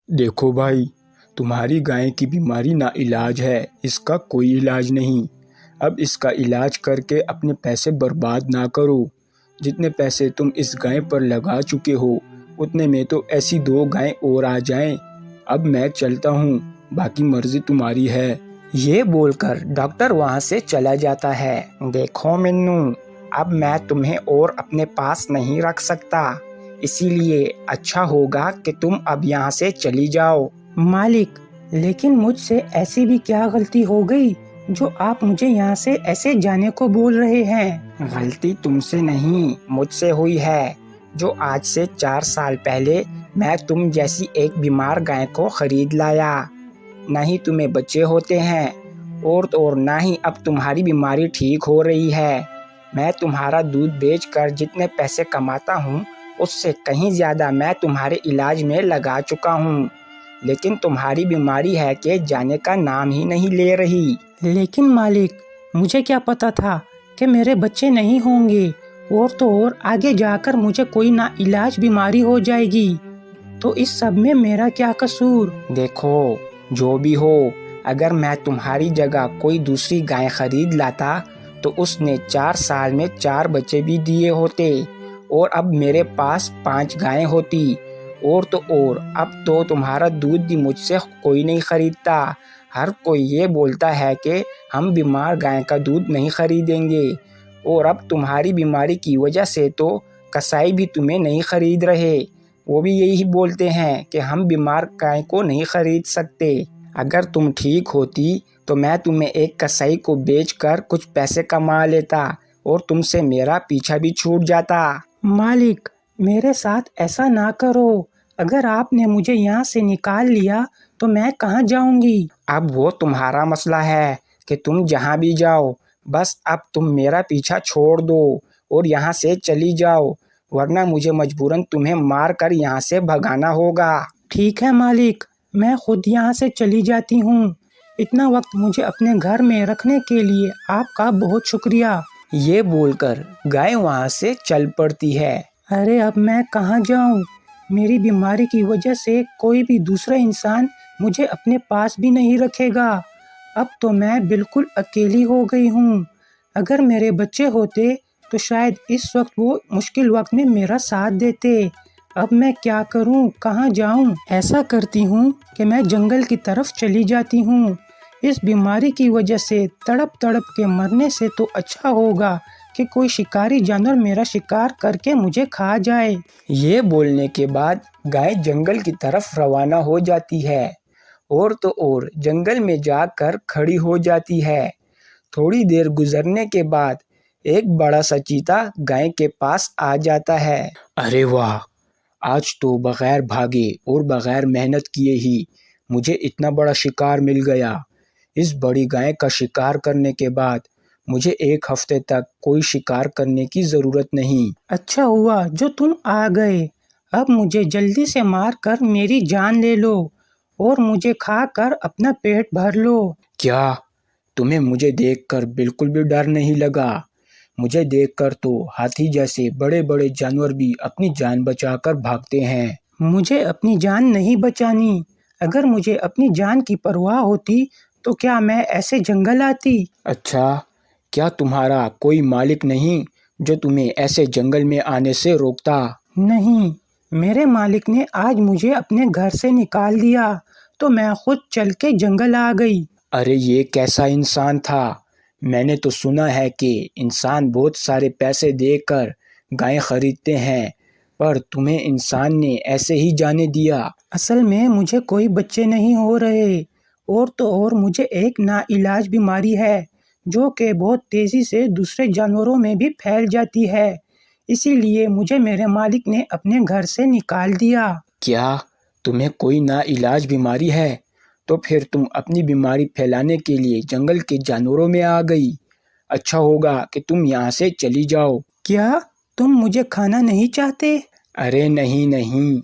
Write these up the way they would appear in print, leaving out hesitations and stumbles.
دیکھو بھائی، تمہاری گائے کی بیماری نا علاج ہے، اس کا کوئی علاج نہیں۔ اب اس کا علاج کر کے اپنے پیسے برباد نہ کرو۔ جتنے پیسے تم اس گائے پر لگا چکے ہو اتنے میں تو ایسی 2 گائیں اور آ جائیں۔ اب میں چلتا ہوں، باقی مرضی تمہاری ہے۔ یہ بول کر ڈاکٹر وہاں سے چلا جاتا ہے۔ دیکھو منو، اب میں تمہیں اور اپنے پاس نہیں رکھ سکتا، اسی لیے اچھا ہوگا کہ تم اب یہاں سے چلی جاؤ۔ مالک، لیکن مجھ سے ایسی بھی کیا غلطی ہو گئی جو آپ مجھے یہاں سے ایسے جانے کو بول رہے ہیں؟ غلطی تم سے نہیں، مجھ سے ہوئی ہے، جو آج سے 4 سال پہلے میں تم جیسی ایک بیمار گائے کو خرید لایا۔ نہ ہی تمہیں بچے ہوتے ہیں اور نہ ہی اب تمہاری بیماری ٹھیک ہو رہی ہے۔ میں تمہارا دودھ بیچ کر جتنے پیسے کماتا ہوں اس سے کہیں زیادہ میں تمہارے علاج میں لگا چکا ہوں، لیکن تمہاری بیماری ہے کہ جانے کا نام ہی نہیں لے رہی۔ لیکن مالک، مجھے کیا پتا تھا کہ میرے بچے نہیں ہوں گے، اور آگے جا کر مجھے کوئی نا علاج بیماری ہو جائے گی، تو اس سب میں میرا کیا قصور؟ دیکھو، جو بھی ہو، اگر میں تمہاری جگہ کوئی دوسری گائے خرید لاتا تو اس نے 4 سال میں 4 بچے بھی دیے ہوتے، اور اب میرے پاس 5 گائیں ہوتی، اور اب تو تمہارا دودھ بھی مجھ سے کوئی نہیں خریدتا۔ ہر کوئی یہ بولتا ہے کہ ہم بیمار گائے کا دودھ نہیں خریدیں گے، اور اب تمہاری بیماری کی وجہ سے تو کسائی بھی تمہیں نہیں خرید رہے، وہ بھی یہی بولتے ہیں کہ ہم بیمار گائے کو نہیں خرید سکتے۔ اگر تم ٹھیک ہوتی تو میں تمہیں ایک کسائی کو بیچ کر کچھ پیسے کما لیتا اور تم سے میرا پیچھا بھی چھوٹ جاتا۔ مالک، میرے ساتھ ایسا نہ کرو، اگر آپ نے مجھے یہاں سے نکال لیا تو میں کہاں جاؤں گی؟ اب وہ تمہارا مسئلہ ہے کہ تم جہاں بھی جاؤ، بس اب تم میرا پیچھا چھوڑ دو اور یہاں سے چلی جاؤ، ورنہ مجھے مجبوراً تمہیں مار کر یہاں سے بھگانا ہوگا۔ ٹھیک ہے مالک، میں خود یہاں سے چلی جاتی ہوں۔ اتنا وقت مجھے اپنے گھر میں رکھنے کے لیے آپ کا بہت شکریہ۔ یہ بول کر گائے وہاں سے چل پڑتی ہے۔ ارے اب میں کہاں جاؤں؟ میری بیماری کی وجہ سے کوئی بھی دوسرا انسان مجھے اپنے پاس بھی نہیں رکھے گا۔ اب تو میں بالکل اکیلی ہو گئی ہوں۔ اگر میرے بچے ہوتے تو شاید اس وقت وہ مشکل وقت میں میرا ساتھ دیتے۔ اب میں کیا کروں، کہاں جاؤں؟ ایسا کرتی ہوں کہ میں جنگل کی طرف چلی جاتی ہوں۔ اس بیماری کی وجہ سے تڑپ تڑپ کے مرنے سے تو اچھا ہوگا کہ کوئی شکاری جانور میرا شکار کر کے مجھے کھا جائے۔ یہ بولنے کے بعد گائے جنگل کی طرف روانہ ہو جاتی ہے، اور جنگل میں جا کر کھڑی ہو جاتی ہے۔ تھوڑی دیر گزرنے کے بعد ایک بڑا سا چیتا گائے کے پاس آ جاتا ہے۔ ارے واہ، آج تو بغیر بھاگے اور بغیر محنت کیے ہی مجھے اتنا بڑا شکار مل گیا۔ اس بڑی گائے کا شکار کرنے کے بعد مجھے 1 ہفتے تک کوئی شکار کرنے کی ضرورت نہیں۔ اچھا ہوا جو تم آ گئے، اب مجھے جلدی سے مار کر میری جان لے لو اور مجھے کھا کر اپنا پیٹ بھر لو۔ کیا تمہیں مجھے دیکھ کر بالکل بھی ڈر نہیں لگا؟ مجھے دیکھ کر تو ہاتھی جیسے بڑے بڑے جانور بھی اپنی جان بچا کر بھاگتے ہیں۔ مجھے اپنی جان نہیں بچانی، اگر مجھے اپنی جان کی پرواہ ہوتی تو کیا میں ایسے جنگل آتی؟ اچھا، کیا تمہارا کوئی مالک نہیں جو تمہیں ایسے جنگل میں آنے سے روکتا؟ نہیں، میرے مالک نے آج مجھے اپنے گھر سے نکال دیا تو میں خود چل کے جنگل آ گئی۔ ارے یہ کیسا انسان تھا؟ میں نے تو سنا ہے کہ انسان بہت سارے پیسے دے کر گائیں خریدتے ہیں، پر تمہیں انسان نے ایسے ہی جانے دیا؟ اصل میں مجھے کوئی بچے نہیں ہو رہے، اور مجھے ایک نا علاج بیماری ہے جو کہ بہت تیزی سے دوسرے جانوروں میں بھی پھیل جاتی ہے، اسی لیے مجھے میرے مالک نے اپنے گھر سے نکال دیا۔ کیا تمہیں کوئی نا علاج بیماری ہے؟ تو پھر تم اپنی بیماری پھیلانے کے لیے جنگل کے جانوروں میں آ گئی۔ اچھا ہوگا کہ تم یہاں سے چلی جاؤ۔ کیا تم مجھے کھانا نہیں چاہتے؟ ارے نہیں،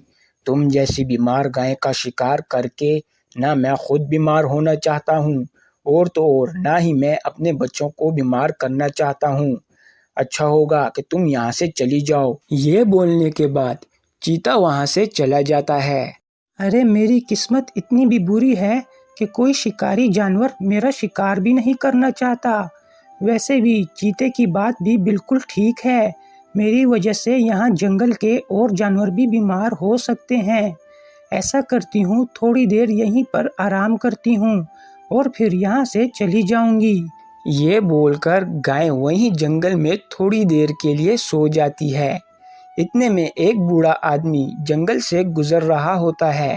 تم جیسی بیمار گائے کا شکار کر کے نہ میں خود بیمار ہونا چاہتا ہوں، اور نہ ہی میں اپنے بچوں کو بیمار کرنا چاہتا ہوں۔ اچھا ہوگا کہ تم یہاں سے چلی جاؤ۔ یہ بولنے کے بعد چیتا وہاں سے چلا جاتا ہے۔ ارے میری قسمت اتنی بھی بری ہے کہ کوئی شکاری جانور میرا شکار بھی نہیں کرنا چاہتا۔ ویسے بھی چیتے کی بات بھی بالکل ٹھیک ہے، میری وجہ سے یہاں جنگل کے اور جانور بھی بیمار ہو سکتے ہیں۔ ایسا کرتی ہوں، تھوڑی دیر یہیں پر آرام کرتی ہوں اور پھر یہاں سے چلی جاؤں گی۔ یہ بول کر گائے وہیں جنگل میں تھوڑی دیر کے لیے سو جاتی ہے۔ اتنے میں ایک بوڑھا آدمی جنگل سے گزر رہا ہوتا ہے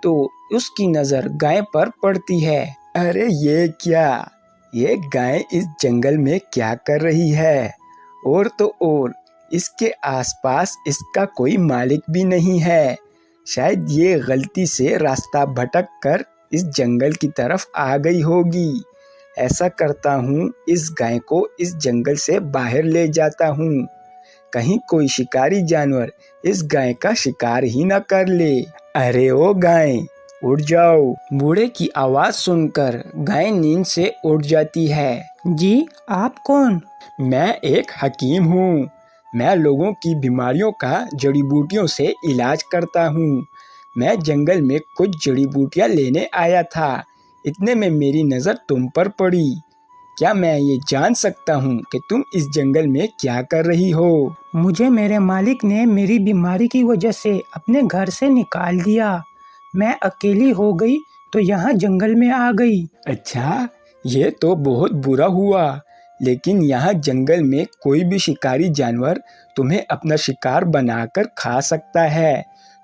تو اس کی نظر گائے پر پڑتی ہے۔ ارے یہ کیا؟ یہ گائے اس جنگل میں کیا کر رہی ہے؟ اور تو اور اس کے آس پاس اس کا کوئی مالک بھی نہیں ہے۔ شاید یہ غلطی سے راستہ بھٹک کر اس جنگل کی طرف آ گئی ہوگی۔ ایسا کرتا ہوں، اس گائے کو اس جنگل سے باہر لے جاتا ہوں، کہیں کوئی شکاری جانور اس گائے کا شکار ہی نہ کر لے۔ ارے او گائے، اٹھ جاؤ۔ بوڑھے کی آواز سن کر گائے نیند سے اٹھ جاتی ہے۔ جی، آپ کون؟ میں ایک حکیم ہوں، میں لوگوں کی بیماریوں کا جڑی بوٹیوں سے علاج کرتا ہوں۔ میں جنگل میں کچھ جڑی بوٹیاں لینے آیا تھا، اتنے میں میری نظر تم پر پڑی۔ کیا میں یہ جان سکتا ہوں کہ تم اس جنگل میں کیا کر رہی ہو؟ مجھے میرے مالک نے میری بیماری کی وجہ سے اپنے گھر سے نکال دیا، میں اکیلی ہو گئی تو یہاں جنگل میں آ گئی۔ اچھا، یہ تو بہت برا ہوا، لیکن یہاں جنگل میں کوئی بھی شکاری جانور تمہیں اپنا شکار بنا کر کھا سکتا ہے،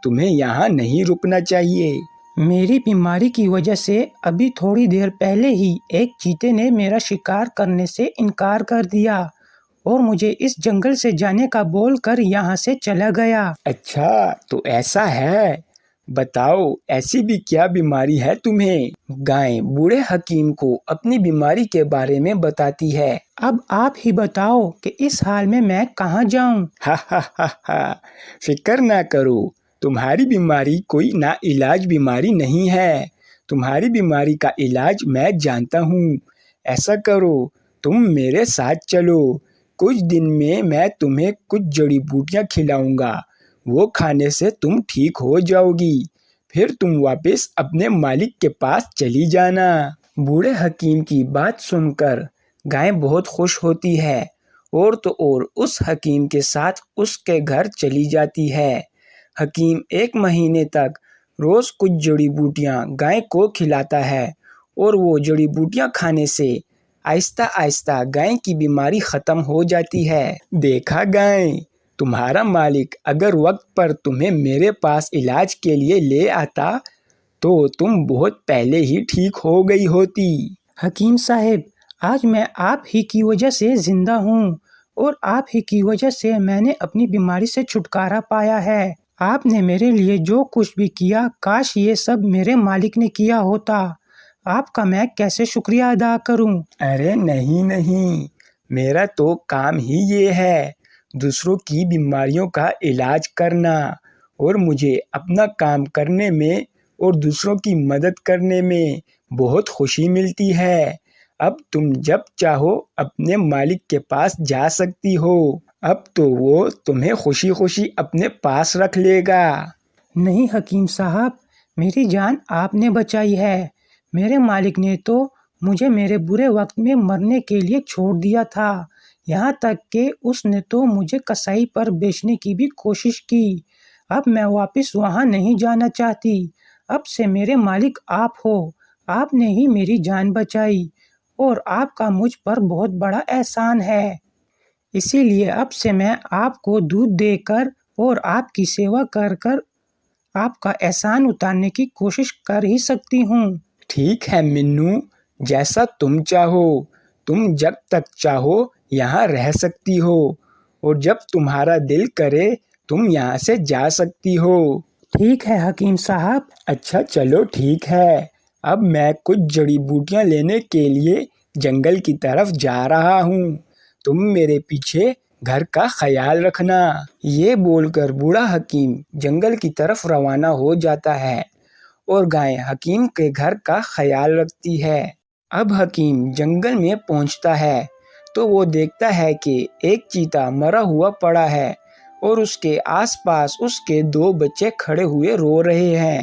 تمہیں یہاں نہیں رکنا چاہیے۔ میری بیماری کی وجہ سے ابھی تھوڑی دیر پہلے ہی ایک چیتے نے میرا شکار کرنے سے انکار کر دیا اور مجھے اس جنگل سے جانے کا بول کر یہاں سے چلا گیا۔ اچھا، تو ایسا ہے، بتاؤ ایسی بھی کیا بیماری ہے تمہیں؟ گائے بوڑھے حکیم کو اپنی بیماری کے بارے میں بتاتی ہے۔ اب آپ ہی بتاؤ کہ اس حال میں میں کہاں جاؤں؟ ہا ہا ہا ہا، فکر نہ کرو، تمہاری بیماری کوئی نا علاج بیماری نہیں ہے، تمہاری بیماری کا علاج میں جانتا ہوں۔ ایسا کرو، تم میرے ساتھ چلو، کچھ دن میں تمہیں کچھ جڑی بوٹیاں کھلاؤں گا، وہ کھانے سے تم ٹھیک ہو جاؤ گی، پھر تم واپس اپنے مالک کے پاس چلی جانا۔ بوڑھے حکیم کی بات سن کر گائے بہت خوش ہوتی ہے اور تو اور اس حکیم کے ساتھ اس کے گھر چلی جاتی ہے۔ حکیم ایک مہینے تک روز کچھ جڑی بوٹیاں گائے کو کھلاتا ہے اور وہ جڑی بوٹیاں کھانے سے آہستہ آہستہ گائے کی بیماری ختم ہو جاتی ہے۔ دیکھا گائے، تمہارا مالک اگر وقت پر تمہیں میرے پاس علاج کے لیے لے آتا تو تم بہت پہلے ہی ٹھیک ہو گئی ہوتی۔ حکیم صاحب، آج میں آپ ہی کی وجہ سے زندہ ہوں اور آپ ہی کی وجہ سے میں نے اپنی بیماری سے چھٹکارا پایا ہے۔ آپ نے میرے لیے جو کچھ بھی کیا، کاش یہ سب میرے مالک نے کیا ہوتا۔ آپ کا میں کیسے شکریہ ادا کروں؟ ارے نہیں، میرا تو کام ہی یہ ہے، دوسروں کی بیماریوں کا علاج کرنا، اور مجھے اپنا کام کرنے میں اور دوسروں کی مدد کرنے میں بہت خوشی ملتی ہے۔ اب تم جب چاہو اپنے مالک کے پاس جا سکتی ہو، اب تو وہ تمہیں خوشی خوشی اپنے پاس رکھ لے گا۔ نہیں حکیم صاحب، میری جان آپ نے بچائی ہے، میرے مالک نے تو مجھے میرے برے وقت میں مرنے کے لیے چھوڑ دیا تھا، یہاں تک کہ اس نے تو مجھے کسائی پر بیچنے کی بھی کوشش کی۔ اب میں واپس وہاں نہیں جانا چاہتی، اب سے میرے مالک آپ ہو، آپ نے ہی میری جان بچائی اور آپ کا مجھ پر بہت بڑا احسان ہے، اسی لیے اب سے میں آپ کو دودھ دے کر اور آپ کی سیوا کر کر آپ کا احسان اتارنے کی کوشش کر ہی سکتی ہوں۔ ٹھیک ہے منو، جیسا تم چاہو، تم جب تک چاہو یہاں رہ سکتی ہو، اور جب تمہارا دل کرے تم یہاں سے جا سکتی ہو۔ ٹھیک ہے حکیم صاحب۔ اچھا چلو ٹھیک ہے، اب میں کچھ جڑی بوٹیاں لینے کے لیے جنگل کی طرف جا رہا ہوں، تم میرے پیچھے گھر کا خیال رکھنا۔ یہ بول کر بوڑھا حکیم جنگل کی طرف روانہ ہو جاتا ہے اور گائے حکیم کے گھر کا خیال رکھتی ہے۔ اب حکیم جنگل میں پہنچتا ہے تو وہ دیکھتا ہے کہ ایک چیتا مرا ہوا پڑا ہے اور اس کے آس پاس اس کے 2 بچے کھڑے ہوئے رو رہے ہیں۔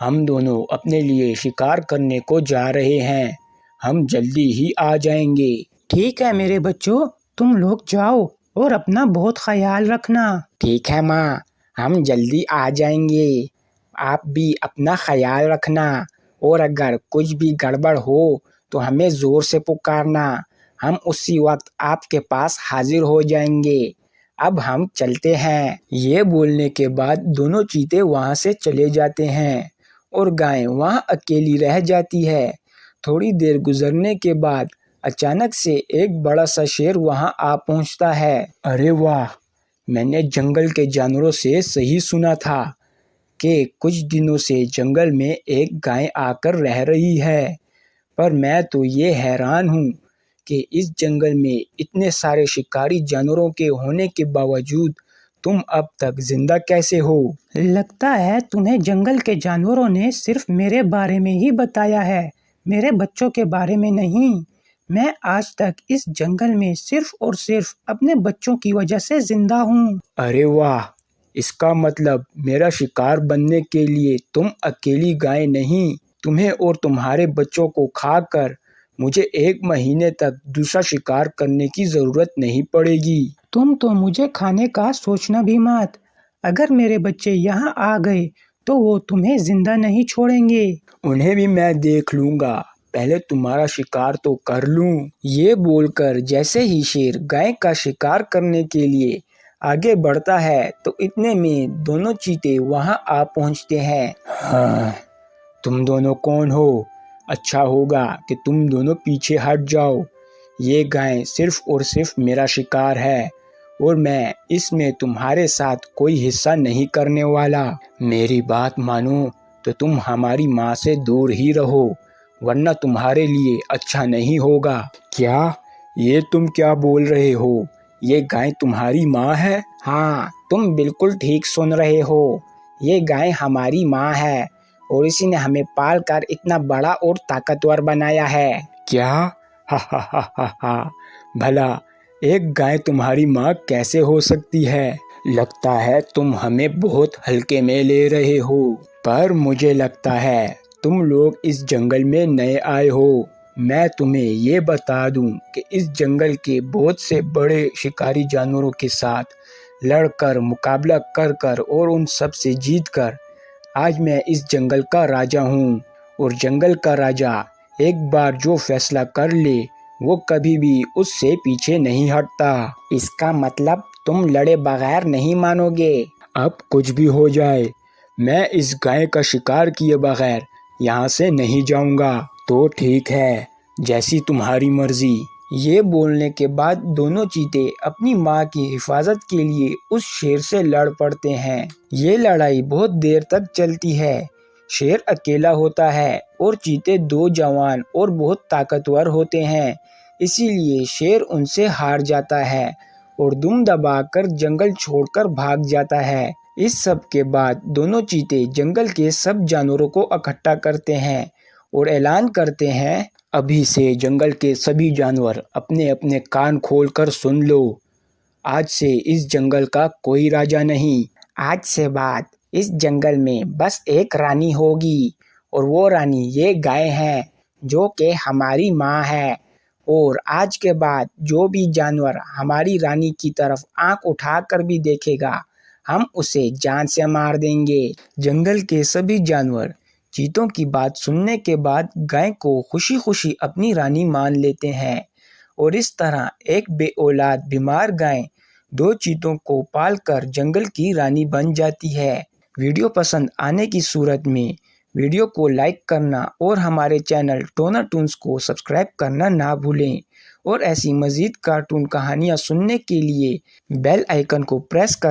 ہم دونوں اپنے لیے شکار کرنے کو جا رہے ہیں، ہم جلدی ہی آ جائیں گے۔ ٹھیک ہے میرے بچوں، تم لوگ جاؤ اور اپنا بہت خیال رکھنا۔ ٹھیک ہے ماں، ہم جلدی آ جائیں گے، آپ بھی اپنا خیال رکھنا، اور اگر کچھ بھی گڑبڑ ہو تو ہمیں زور سے پکارنا، ہم اسی وقت آپ کے پاس حاضر ہو جائیں گے۔ اب ہم چلتے ہیں۔ یہ بولنے کے بعد دونوں چیتے وہاں سے چلے جاتے ہیں اور گائے وہاں اکیلی رہ جاتی ہے۔ تھوڑی دیر گزرنے کے بعد اچانک سے ایک بڑا سا شیر وہاں آ پہنچتا ہے۔ ارے واہ، میں نے جنگل کے جانوروں سے صحیح سنا تھا کہ کچھ دنوں سے جنگل میں ایک گائے آ کر رہ رہی ہے، پر میں تو یہ حیران ہوں کہ اس جنگل میں اتنے سارے شکاری جانوروں کے ہونے کے باوجود تم اب تک زندہ کیسے ہو؟ لگتا ہے تمہیں جنگل کے جانوروں نے صرف میرے بارے میں ہی بتایا ہے، میرے بچوں کے بارے میں نہیں۔ میں آج تک اس جنگل میں صرف اور صرف اپنے بچوں کی وجہ سے زندہ ہوں۔ ارے واہ، اس کا مطلب میرا شکار بننے کے لیے تم اکیلی گائے نہیں، تمہیں اور تمہارے بچوں کو کھا کر مجھے 1 مہینے تک دوسرا شکار کرنے کی ضرورت نہیں پڑے گی۔ تم تو مجھے کھانے کا سوچنا بھی مت، اگر میرے بچے یہاں آ گئے تو وہ تمہیں زندہ نہیں چھوڑیں گے۔ انہیں بھی میں دیکھ لوں گا، پہلے تمہارا شکار تو کر لوں۔ یہ بول کر جیسے ہی شیر گائے کا شکار کرنے کے لیے آگے بڑھتا ہے تو اتنے میں دونوں چیتے وہاں آ پہنچتے ہیں۔ ہاں، تم دونوں کون ہو؟ اچھا ہوگا کہ تم دونوں پیچھے ہٹ جاؤ، یہ گائے صرف اور صرف میرا شکار ہے اور میں اس میں تمہارے ساتھ کوئی حصہ نہیں کرنے والا۔ میری بات مانو تو تم ہماری ماں سے دور ہی رہو، ورنہ تمہارے لیے اچھا نہیں ہوگا۔ کیا؟ یہ تم کیا بول رہے ہو؟ یہ گائے تمہاری ماں ہے؟ ہاں، تم بالکل ٹھیک سن رہے ہو، یہ گائے ہماری ماں ہے اور اسی نے ہمیں پال کر اتنا بڑا اور طاقتور بنایا ہے۔ کیا؟ ہا ہا ہا ہا ہا، بھلا ایک گائے تمہاری ماں کیسے ہو سکتی ہے؟ لگتا ہے تم ہمیں بہت ہلکے میں لے رہے ہو، پر مجھے لگتا ہے تم لوگ اس جنگل میں نئے آئے ہو۔ میں تمہیں یہ بتا دوں کہ اس جنگل کے بہت سے بڑے شکاری جانوروں کے ساتھ لڑ کر مقابلہ کر کر اور ان سب سے جیت کر آج میں اس جنگل کا راجہ ہوں، اور جنگل کا راجہ ایک بار جو فیصلہ کر لے وہ کبھی بھی اس سے پیچھے نہیں ہٹتا۔ اس کا مطلب تم لڑے بغیر نہیں مانو گے؟ اب کچھ بھی ہو جائے، میں اس گائے کا شکار کیے بغیر یہاں سے نہیں جاؤں گا۔ تو ٹھیک ہے، جیسی تمہاری مرضی۔ یہ بولنے کے بعد دونوں چیتے اپنی ماں کی حفاظت کے لیے اس شیر سے لڑ پڑتے ہیں۔ یہ لڑائی بہت دیر تک چلتی ہے، شیر اکیلا ہوتا ہے اور چیتے 2 جوان اور بہت طاقتور ہوتے ہیں، اسی لیے شیر ان سے ہار جاتا ہے اور دم دبا کر جنگل چھوڑ کر بھاگ جاتا ہے۔ اس سب کے بعد دونوں چیتے جنگل کے سب جانوروں کو اکٹھا کرتے ہیں اور اعلان کرتے ہیں، ابھی سے جنگل کے سبھی جانور اپنے اپنے کان کھول کر سن لو، آج سے اس جنگل کا کوئی راجہ نہیں۔ آج سے بعد اس جنگل میں بس ایک رانی ہوگی، اور وہ رانی یہ گائے ہے جو کہ ہماری ماں ہے، اور آج کے بعد جو بھی جانور ہماری رانی کی طرف آنکھ اٹھا کر بھی دیکھے گا ہم اسے جان سے مار دیں گے۔ جنگل کے سبھی جانور چیتوں کی بات سننے کے بعد گائے کو خوشی خوشی اپنی رانی مان لیتے ہیں، اور اس طرح ایک بے اولاد بیمار گائے 2 چیتوں کو پال کر جنگل کی رانی بن جاتی ہے۔ ویڈیو پسند آنے کی صورت میں ویڈیو کو لائک کرنا اور ہمارے چینل ٹونا ٹونز کو سبسکرائب کرنا نہ بھولیں، اور ایسی مزید کارٹون کہانیاں سننے کے لیے بیل آئیکن کو پریس کرنا